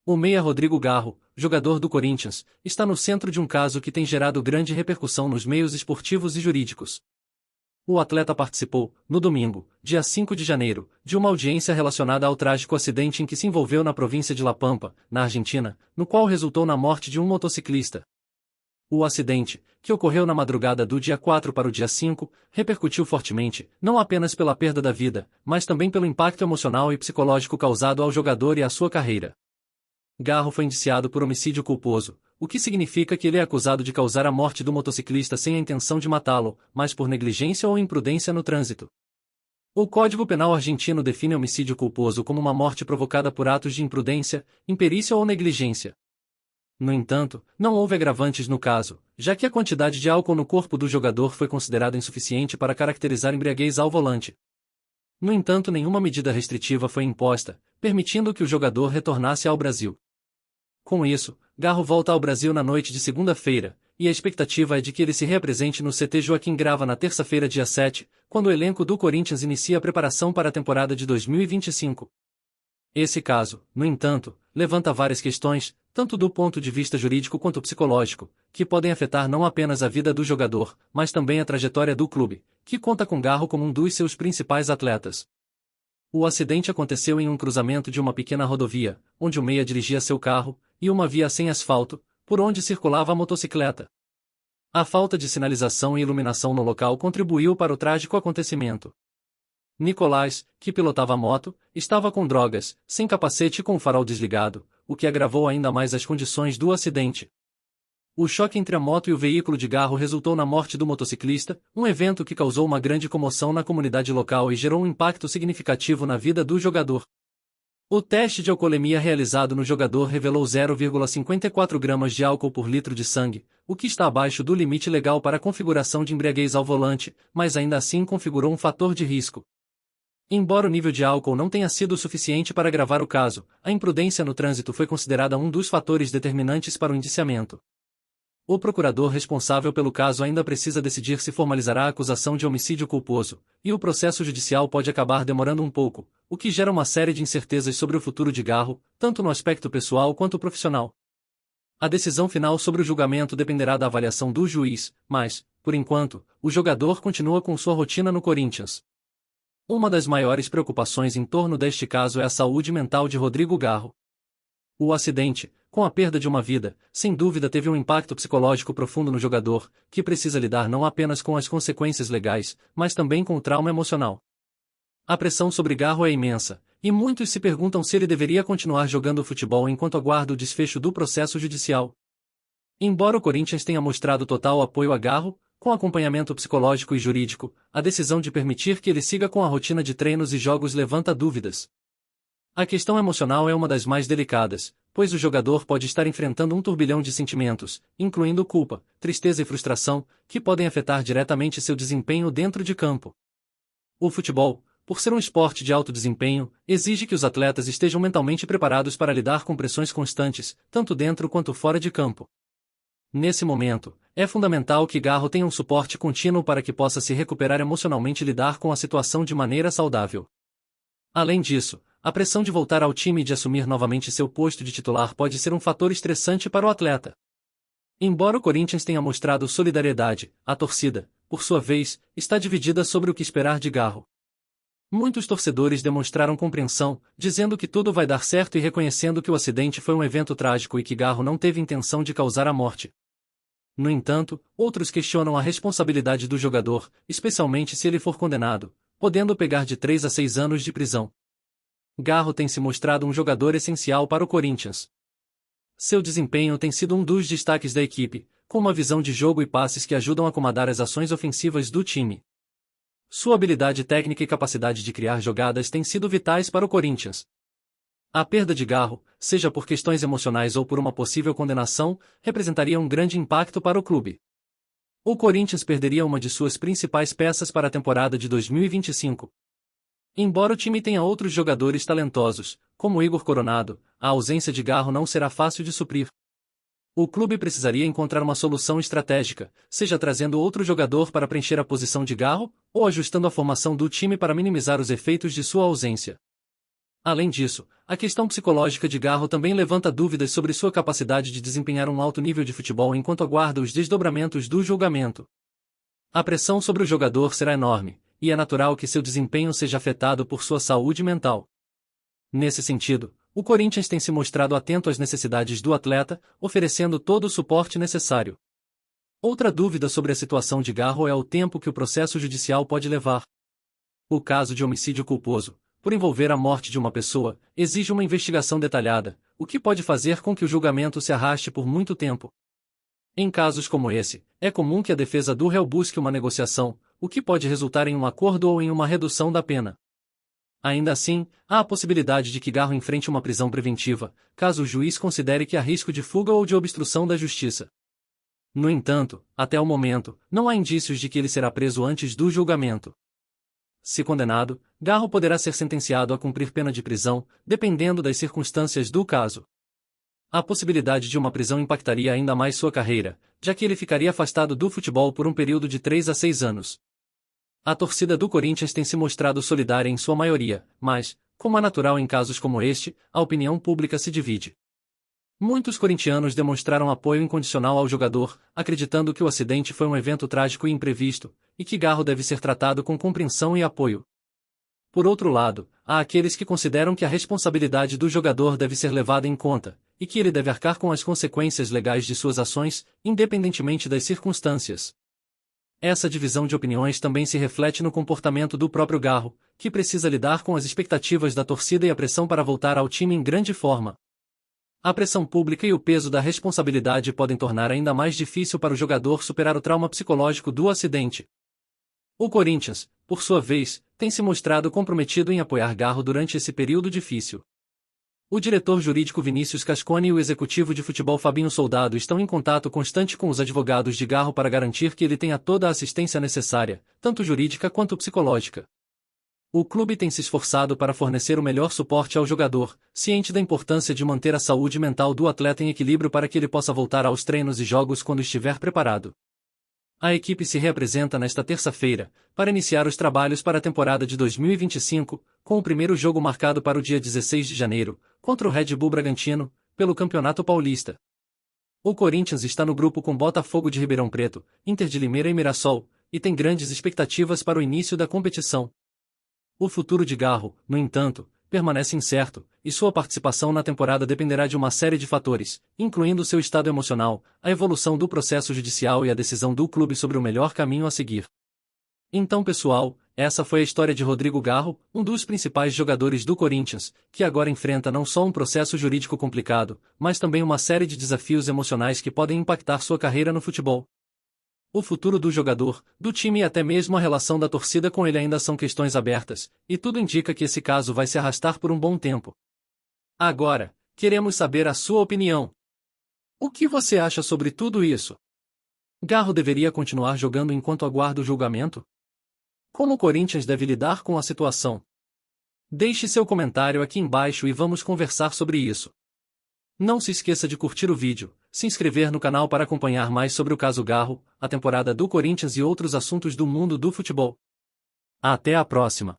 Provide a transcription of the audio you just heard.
O meia Rodrigo Garro, jogador do Corinthians, está no centro de um caso que tem gerado grande repercussão nos meios esportivos e jurídicos. O atleta participou, no domingo, dia 5 de janeiro, de uma audiência relacionada ao trágico acidente em que se envolveu na província de La Pampa, na Argentina, no qual resultou na morte de um motociclista. O acidente, que ocorreu na madrugada do dia 4 para o dia 5, repercutiu fortemente, não apenas pela perda da vida, mas também pelo impacto emocional e psicológico causado ao jogador e à sua carreira. Garro foi indiciado por homicídio culposo, o que significa que ele é acusado de causar a morte do motociclista sem a intenção de matá-lo, mas por negligência ou imprudência no trânsito. O Código Penal argentino define homicídio culposo como uma morte provocada por atos de imprudência, imperícia ou negligência. No entanto, não houve agravantes no caso, já que a quantidade de álcool no corpo do jogador foi considerada insuficiente para caracterizar embriaguez ao volante. No entanto, nenhuma medida restritiva foi imposta, permitindo que o jogador retornasse ao Brasil. Com isso, Garro volta ao Brasil na noite de segunda-feira, e a expectativa é de que ele se reapresente no CT Joaquim Grava na terça-feira dia 7, quando o elenco do Corinthians inicia a preparação para a temporada de 2025. Esse caso, no entanto, levanta várias questões, tanto do ponto de vista jurídico quanto psicológico, que podem afetar não apenas a vida do jogador, mas também a trajetória do clube, que conta com Garro como um dos seus principais atletas. O acidente aconteceu em um cruzamento de uma pequena rodovia, onde o meia dirigia seu carro, e uma via sem asfalto, por onde circulava a motocicleta. A falta de sinalização e iluminação no local contribuiu para o trágico acontecimento. Nicolás, que pilotava a moto, estava com drogas, sem capacete e com o farol desligado, o que agravou ainda mais as condições do acidente. O choque entre a moto e o veículo de Garro resultou na morte do motociclista, um evento que causou uma grande comoção na comunidade local e gerou um impacto significativo na vida do jogador. O teste de alcoolemia realizado no jogador revelou 0,54 gramas de álcool por litro de sangue, o que está abaixo do limite legal para a configuração de embriaguez ao volante, mas ainda assim configurou um fator de risco. Embora o nível de álcool não tenha sido suficiente para agravar o caso, a imprudência no trânsito foi considerada um dos fatores determinantes para o indiciamento. O procurador responsável pelo caso ainda precisa decidir se formalizará a acusação de homicídio culposo, e o processo judicial pode acabar demorando um pouco, o que gera uma série de incertezas sobre o futuro de Garro, tanto no aspecto pessoal quanto profissional. A decisão final sobre o julgamento dependerá da avaliação do juiz, mas, por enquanto, o jogador continua com sua rotina no Corinthians. Uma das maiores preocupações em torno deste caso é a saúde mental de Rodrigo Garro. O acidente, com a perda de uma vida, sem dúvida teve um impacto psicológico profundo no jogador, que precisa lidar não apenas com as consequências legais, mas também com o trauma emocional. A pressão sobre Garro é imensa, e muitos se perguntam se ele deveria continuar jogando futebol enquanto aguarda o desfecho do processo judicial. Embora o Corinthians tenha mostrado total apoio a Garro, com acompanhamento psicológico e jurídico, a decisão de permitir que ele siga com a rotina de treinos e jogos levanta dúvidas. A questão emocional é uma das mais delicadas, pois o jogador pode estar enfrentando um turbilhão de sentimentos, incluindo culpa, tristeza e frustração, que podem afetar diretamente seu desempenho dentro de campo. O futebol, por ser um esporte de alto desempenho, exige que os atletas estejam mentalmente preparados para lidar com pressões constantes, tanto dentro quanto fora de campo. Nesse momento, é fundamental que Garro tenha um suporte contínuo para que possa se recuperar emocionalmente e lidar com a situação de maneira saudável. Além disso, a pressão de voltar ao time e de assumir novamente seu posto de titular pode ser um fator estressante para o atleta. Embora o Corinthians tenha mostrado solidariedade, a torcida, por sua vez, está dividida sobre o que esperar de Garro. Muitos torcedores demonstraram compreensão, dizendo que tudo vai dar certo e reconhecendo que o acidente foi um evento trágico e que Garro não teve intenção de causar a morte. No entanto, outros questionam a responsabilidade do jogador, especialmente se ele for condenado, podendo pegar de 3 a 6 anos de prisão. Garro tem se mostrado um jogador essencial para o Corinthians. Seu desempenho tem sido um dos destaques da equipe, com uma visão de jogo e passes que ajudam a comandar as ações ofensivas do time. Sua habilidade técnica e capacidade de criar jogadas têm sido vitais para o Corinthians. A perda de Garro, seja por questões emocionais ou por uma possível condenação, representaria um grande impacto para o clube. O Corinthians perderia uma de suas principais peças para a temporada de 2025. Embora o time tenha outros jogadores talentosos, como Igor Coronado, a ausência de Garro não será fácil de suprir. O clube precisaria encontrar uma solução estratégica, seja trazendo outro jogador para preencher a posição de Garro, ou ajustando a formação do time para minimizar os efeitos de sua ausência. Além disso, a questão psicológica de Garro também levanta dúvidas sobre sua capacidade de desempenhar um alto nível de futebol enquanto aguarda os desdobramentos do julgamento. A pressão sobre o jogador será enorme, e é natural que seu desempenho seja afetado por sua saúde mental. Nesse sentido, o Corinthians tem se mostrado atento às necessidades do atleta, oferecendo todo o suporte necessário. Outra dúvida sobre a situação de Garro é o tempo que o processo judicial pode levar. O caso de homicídio culposo, por envolver a morte de uma pessoa, exige uma investigação detalhada, o que pode fazer com que o julgamento se arraste por muito tempo. Em casos como esse, é comum que a defesa do réu busque uma negociação, o que pode resultar em um acordo ou em uma redução da pena. Ainda assim, há a possibilidade de que Garro enfrente uma prisão preventiva, caso o juiz considere que há risco de fuga ou de obstrução da justiça. No entanto, até o momento, não há indícios de que ele será preso antes do julgamento. Se condenado, Garro poderá ser sentenciado a cumprir pena de prisão, dependendo das circunstâncias do caso. A possibilidade de uma prisão impactaria ainda mais sua carreira, já que ele ficaria afastado do futebol por um período de 3 a 6 anos. A torcida do Corinthians tem se mostrado solidária em sua maioria, mas, como é natural em casos como este, a opinião pública se divide. Muitos corintianos demonstraram apoio incondicional ao jogador, acreditando que o acidente foi um evento trágico e imprevisto, e que Garro deve ser tratado com compreensão e apoio. Por outro lado, há aqueles que consideram que a responsabilidade do jogador deve ser levada em conta, e que ele deve arcar com as consequências legais de suas ações, independentemente das circunstâncias. Essa divisão de opiniões também se reflete no comportamento do próprio Garro, que precisa lidar com as expectativas da torcida e a pressão para voltar ao time em grande forma. A pressão pública e o peso da responsabilidade podem tornar ainda mais difícil para o jogador superar o trauma psicológico do acidente. O Corinthians, por sua vez, tem se mostrado comprometido em apoiar Garro durante esse período difícil. O diretor jurídico Vinícius Cascone e o executivo de futebol Fabinho Soldado estão em contato constante com os advogados de Garro para garantir que ele tenha toda a assistência necessária, tanto jurídica quanto psicológica. O clube tem se esforçado para fornecer o melhor suporte ao jogador, ciente da importância de manter a saúde mental do atleta em equilíbrio para que ele possa voltar aos treinos e jogos quando estiver preparado. A equipe se reapresenta nesta terça-feira, para iniciar os trabalhos para a temporada de 2025, com o primeiro jogo marcado para o dia 16 de janeiro, contra o Red Bull Bragantino, pelo Campeonato Paulista. O Corinthians está no grupo com Botafogo de Ribeirão Preto, Inter de Limeira e Mirassol, e tem grandes expectativas para o início da competição. O futuro de Garro, no entanto, permanece incerto, e sua participação na temporada dependerá de uma série de fatores, incluindo seu estado emocional, a evolução do processo judicial e a decisão do clube sobre o melhor caminho a seguir. Então, pessoal, essa foi a história de Rodrigo Garro, um dos principais jogadores do Corinthians, que agora enfrenta não só um processo jurídico complicado, mas também uma série de desafios emocionais que podem impactar sua carreira no futebol. O futuro do jogador, do time e até mesmo a relação da torcida com ele ainda são questões abertas, e tudo indica que esse caso vai se arrastar por um bom tempo. Agora, queremos saber a sua opinião. O que você acha sobre tudo isso? Garro deveria continuar jogando enquanto aguarda o julgamento? Como o Corinthians deve lidar com a situação? Deixe seu comentário aqui embaixo e vamos conversar sobre isso. Não se esqueça de curtir o vídeo, se inscrever no canal para acompanhar mais sobre o caso Garro, a temporada do Corinthians e outros assuntos do mundo do futebol. Até a próxima!